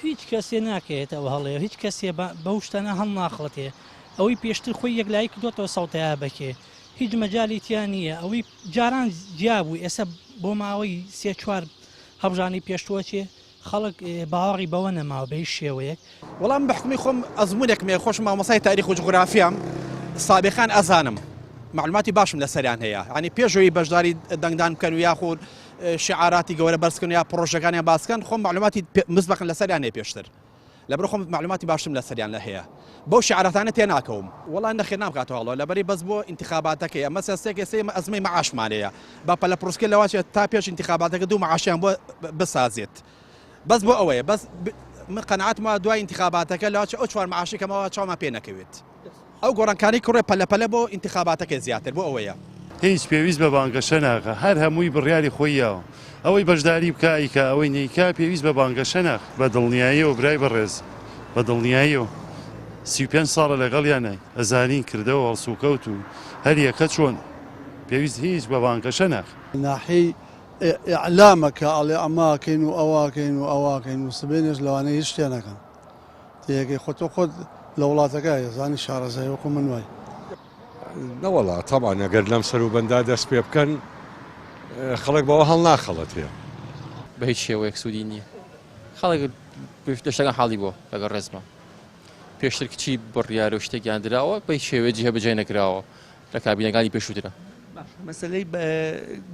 هیچ کەسێ ناکەێتەوە هەڵێ هیچ کەسێ بەو شتانە هەڵ ناخڵەتێ ئەوەی پێشتر خۆی یەکلایی کردوێتەوە سەڵتەیە بکێ هیچ مەجالی تیان نییە ئەوەی جاران جیابوو ئێستا بۆ ماوەی سێ چوار هەڵبژانی پێشتووەچێ خەڵک باوەڕی بەوە نەماوە بە هیچ شێوەیەک وەڵام بەحکمی خۆم ئەزمونێکمێ خۆش مامۆسای تاریخ و جغرافیام سابقان ئەزانم معلوماتی باشم لەسەریان هەیە ینی پێشەوەی بەشداری دەنگدان بکەن و یاخود شعاراتی گەورە بەرزکردن یا پرۆژەکانیان باسکەن خۆم معلوماتی مزبەقن لەسەریان هەیە پێشتر لەبەر خۆم معلوماتی باشم لەسەریان لە هەیە بەو شعاراتانە تێناکەوم وەڵام نەخێر نامکاتەوە لەبەری بەس بۆ انتخاباتەکەی ئەمە سیاسەتێک ئێستا ئەزمەی مەعاشمانەیە با پەلە پرۆسکە لەواتێت تا پێش انتخاباتەکە دوو مەعاشیان بۆ بسازێت بەس بۆ ئەوەیە بەس من قەنەعەتمە دوای انتخاباتەکە لەواتێ ئەو چوار مەعاشی کەمەوە چاومان پێ نەکەوێت ئەو گۆڕانکاری کوڕێ پەلە بۆ انتخاباتەکە زیاتر بۆ ئەوەیە هیچ پێویست بە بانگەشە ناکە هەر هەمووی بڕیاری خۆیەوە ئەوەی بەشداری بکایکە ئەوەی نیکا پێویست بە بانگەشە ناک بە دڵنیاییەوە برای بەڕێز بە دڵنیاییەوە 35 ساڵە لەگەڵیانە ئەزانین کردەوە هەڵسوکەوت و هەر یەکە چۆن پێویست هیچ بە بانگەشە ناک ناحی ئیعلامەکە ئەڵێ ئەماکەین و ئەواکەین و ئەواکەین و سبێنێش لەوانەیە هیچ شتێ نەکەن تێگەی خۆتۆ خۆت لە وڵاتەکە زانی شارەزای وەکو من وای نەوەڵا تەمان ئەگەر لەم سەر و بەندا دەست پێ بکەن خەڵک بەوە هەڵ ناخەڵەت پێ بە هیچ شێوەیەک سوودی نییە خەڵک شتەکان حاڵی بۆ لەگەڵ ڕێزمە پێشتر کچی بڕیارە و شتێکیان درراوە بە هیچ شێوەیە جێ بەجێ نەکراوە لە کابینەکانی پێشووترە مەسلەی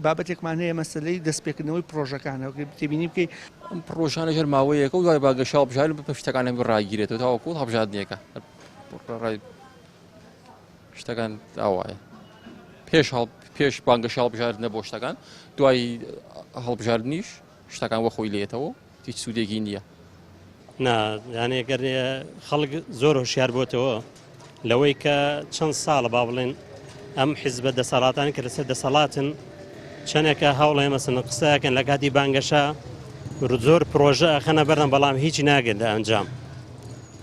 بابەتێکمان هەیە مەسلەی دەستپێکردنەوەی پرۆژەکانە تێبینی بکەیت ئەم پرۆژانە ژەر ماوەیەکە و دوای باگەشا هەڵبژار بە شتەکان ڕاگیرێتەوە تاوەکوڵ هەڵبژاردنیەکە شتەکان ئاوایە پێش بانگەشە هەڵبژاردنە بۆ شتەکان دوای هەڵبژاردنیش شتەکان وە خۆی لێتەوە هیچ سوودێکی نییە یانێ گەر خەڵک زۆر هۆشیار بۆتەوە لەوەی کە چەند ساڵە با بڵێن ئەم حیزبە دەسەڵاتانی کە لەسەر دەسەڵاتن چەندێکە هەوڵێ مەسەن قسەکەن لە کاتی بانگەشە زۆر پرۆژە ئەخەنە بەردەم بەڵام هیچی ناگەن لە ئەنجام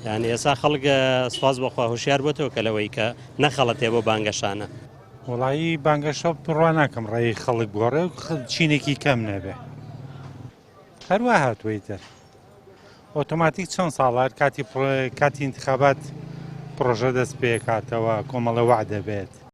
یعنی ئێستا خەڵک سوپاس بەخوا هۆشیار بۆتەوە کە لەوەی کە نەخەڵەتێ بۆ بانگەشانە وڵایی بانگەشە بڕوا ناکەم ڕێی خەڵک گۆڕێ چینێکی کەم نەبێ هەروە هاتووەی تر ئۆتۆماتیک چەند ساڵات کاتی انتخابات پرۆژە دەست پێ کاتەوە کۆمەڵە وعدە بێت